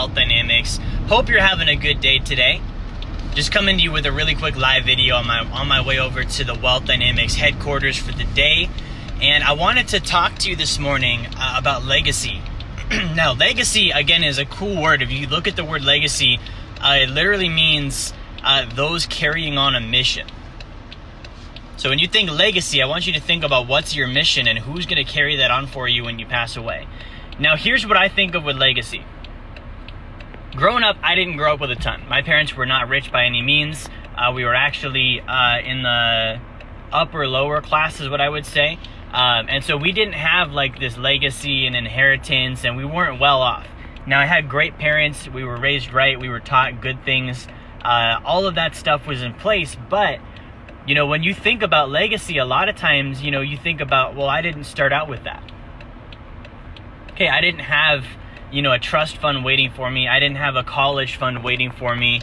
Wealth Dynamics. Hope you're having a good day today. Just coming to you with a really quick live video on my way over to the Wealth Dynamics headquarters for the day. And I wanted to talk to you this morning about legacy. Now, legacy, again, is a cool word. If you look at the word legacy, it literally means those carrying on a mission. So when you think legacy, I want you to think about what's your mission and who's going to carry that on for you when you pass away. Now, here's what I think of with legacy. Growing up, I didn't grow up with a ton. My parents were not rich by any means. We were actually in the upper lower class is what I would say. And so we didn't have like this legacy and inheritance, and we weren't well off. Now, I had great parents. We were raised right. We were taught good things. All of that stuff was in place. But, you know, when you think about legacy, a lot of times, you know, you think about, well, I didn't start out with that. Okay, I didn't have, you know, a trust fund waiting for me. I didn't have a college fund waiting for me.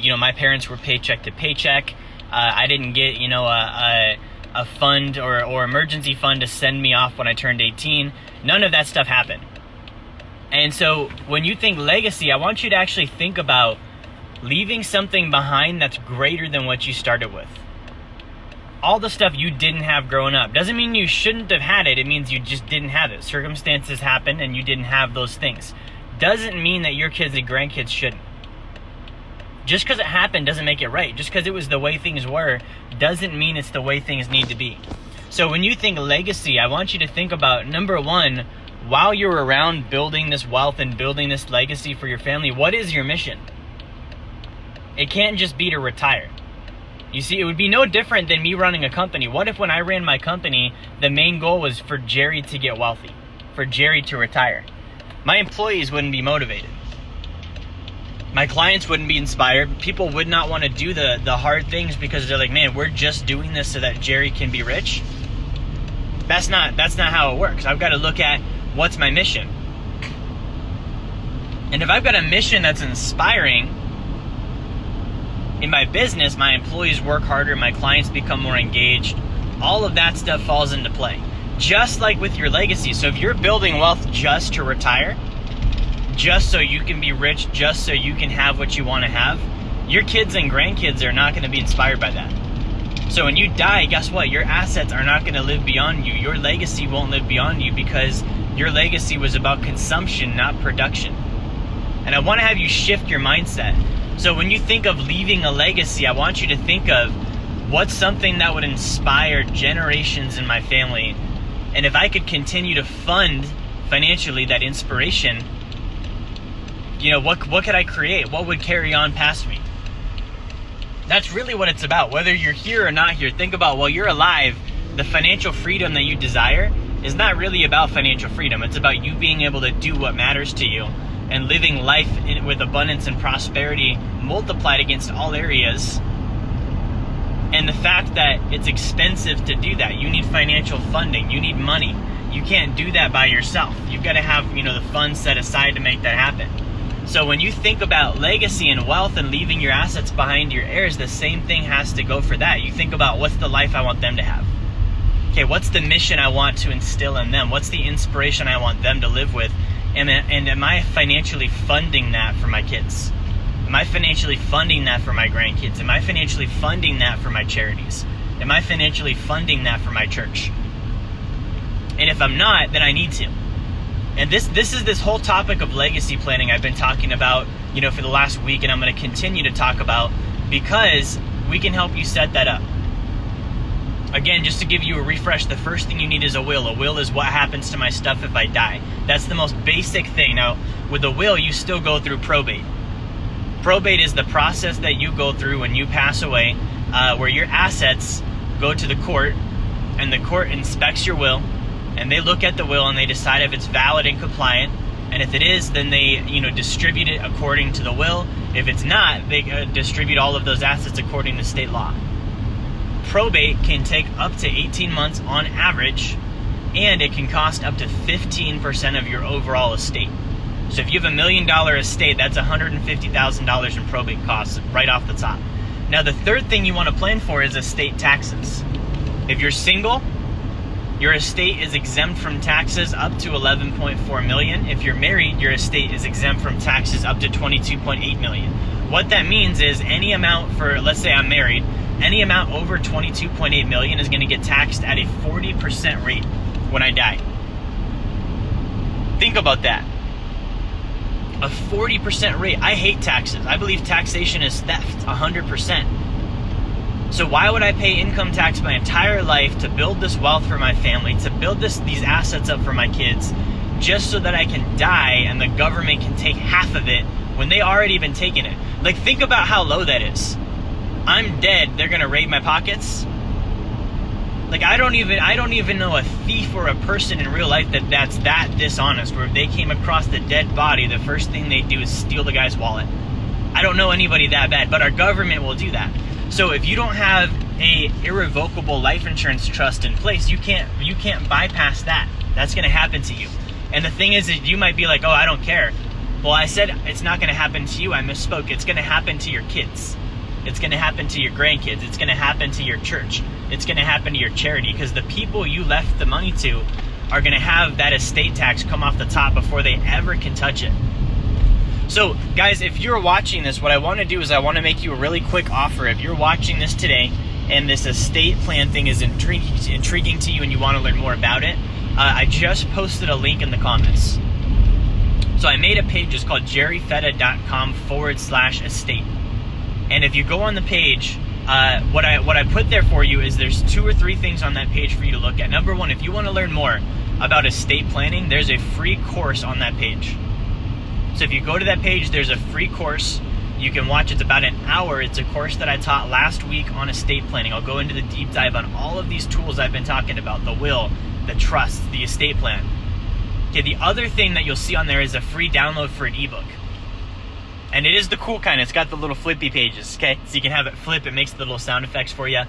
You know, my parents were paycheck to paycheck. I didn't get, you know, a fund or emergency fund to send me off when I turned 18. None of that stuff happened. And so when you think legacy, I want you to actually think about leaving something behind that's greater than what you started with. All the stuff you didn't have growing up doesn't mean you shouldn't have had it. It means you just didn't have it. Circumstances happened and you didn't have those things. Doesn't mean that your kids and grandkids shouldn't. Just because it happened doesn't make it right. Just because it was the way things were doesn't mean it's the way things need to be. So when you think legacy, I want you to think about, number one, while you're around building this wealth and building this legacy for your family, what is your mission? It can't just be to retire. You see, it would be no different than me running a company. What if when I ran my company, the main goal was for Jerry to get wealthy, for Jerry to retire? My employees wouldn't be motivated. My clients wouldn't be inspired. People would not want to do the hard things because they're like, man, we're just doing this so that Jerry can be rich. That's not how it works. I've got to look at what's my mission. And if I've got a mission that's inspiring, in my business, my employees work harder, my clients become more engaged. All of that stuff falls into play. Just like with your legacy. So if you're building wealth just to retire, just so you can be rich, just so you can have what you want to have, your kids and grandkids are not going to be inspired by that. So when you die, guess what? Your assets are not going to live beyond you. Your legacy won't live beyond you because your legacy was about consumption, not production. And I want to have you shift your mindset. So when you think of leaving a legacy, I want you to think of what's something that would inspire generations in my family. And if I could continue to fund financially that inspiration, you know, what could I create? What would carry on past me? That's really what it's about. Whether you're here or not here, think about, while you're alive, the financial freedom that you desire is not really about financial freedom. It's about you being able to do what matters to you and living life with abundance and prosperity multiplied against all areas. And the fact that it's expensive to do that. You need financial funding. You need money. You can't do that by yourself. You've got to have, you know, the funds set aside to make that happen. So when you think about legacy and wealth and leaving your assets behind your heirs, the same thing has to go for that. You think about, what's the life I want them to have? Okay, what's the mission I want to instill in them? What's the inspiration I want them to live with? And am I financially funding that for my kids? Am I financially funding that for my grandkids? Am I financially funding that for my charities? Am I financially funding that for my church? And if I'm not, then I need to. And this is this whole topic of legacy planning I've been talking about, you know, for the last week, and I'm going to continue to talk about, because we can help you set that up. Again, just to give you a refresh, the first thing you need is a will. A will is what happens to my stuff if I die. That's the most basic thing. Now, with a will, you still go through probate. Probate is the process that you go through when you pass away, where your assets go to the court, and the court inspects your will, and they look at the will and they decide if it's valid and compliant. And if it is, then they, you know, distribute it according to the will. If it's not, they distribute all of those assets according to state law. Probate can take up to 18 months on average, and it can cost up to 15% of your overall estate. So if you have $1 million estate, that's $150,000 in probate costs right off the top. Now, the third thing you want to plan for is estate taxes. If you're single, your estate is exempt from taxes up to 11.4 million. If you're married, your estate is exempt from taxes up to 22.8 million. What that means is any amount for, let's say I'm married, any amount over 22.8 million is going to get taxed at a 40% rate when I die. Think about that. A 40% rate. I hate taxes. I believe taxation is theft, 100%. So why would I pay income tax my entire life to build this wealth for my family, to build these assets up for my kids, just so that I can die and the government can take half of it when they already been taking it? Like, think about how low that is. I'm dead, they're gonna raid my pockets? Like, I don't even know a thief or a person in real life that's that dishonest, where if they came across the dead body, the first thing they do is steal the guy's wallet. I don't know anybody that bad, but our government will do that. So if you don't have a irrevocable life insurance trust in place, you can't bypass that. That's gonna happen to you. And the thing is that you might be like, oh, I don't care. Well, I said it's not gonna happen to you, I misspoke. It's gonna happen to your kids. It's gonna happen to your grandkids. It's gonna happen to your church. It's gonna happen to your charity, because the people you left the money to are gonna have that estate tax come off the top before they ever can touch it. So guys, if you're watching this, what I want to do is I want to make you a really quick offer. If you're watching this today and this estate plan thing is intriguing to you and you want to learn more about it, I just posted a link in the comments. So I made a page, it's called jerryfetta.com/estate. And if you go on the page, what I put there for you is there's 2 or 3 things on that page for you to look at. Number 1, if you want to learn more about estate planning, there's a free course on that page. So if you go to that page, there's a free course. You can watch, it's about an hour. It's a course that I taught last week on estate planning. I'll go into the deep dive on all of these tools I've been talking about, the will, the trust, the estate plan. Okay, the other thing that you'll see on there is a free download for an ebook. And it is the cool kind. It's got the little flippy pages, okay? So you can have it flip, it makes the little sound effects for you.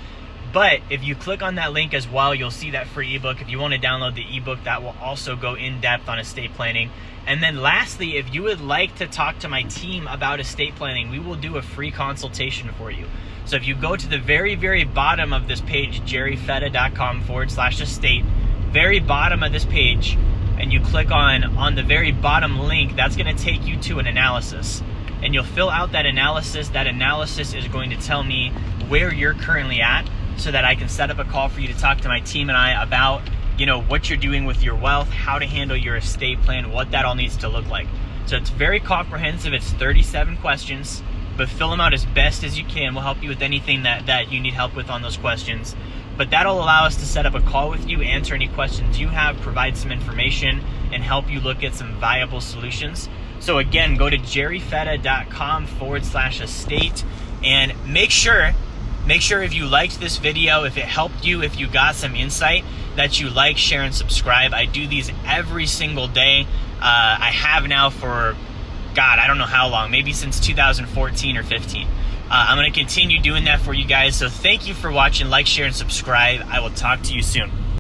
But if you click on that link as well, you'll see that free ebook. If you want to download the ebook, that will also go in depth on estate planning. And then lastly, if you would like to talk to my team about estate planning, we will do a free consultation for you. So if you go to the very, very bottom of this page, jerryfetta.com/estate, very bottom of this page, and you click on the very bottom link, that's going to take you to an analysis. And you'll fill out that analysis. That analysis is going to tell me where you're currently at, so that I can set up a call for you to talk to my team and I about, what you're doing with your wealth, how to handle your estate plan, what that all needs to look like. So it's very comprehensive. It's 37 questions, but fill them out as best as you can. We'll help you with anything that you need help with on those questions. But that'll allow us to set up a call with you, answer any questions you have, provide some information, and help you look at some viable solutions. So again, go to jerryfetta.com/estate and make sure if you liked this video, if it helped you, if you got some insight, that you like, share, and subscribe. I do these every single day. I have now for, God, I don't know how long, maybe since 2014 or 15. I'm going to continue doing that for you guys. So thank you for watching. Like, share, and subscribe. I will talk to you soon.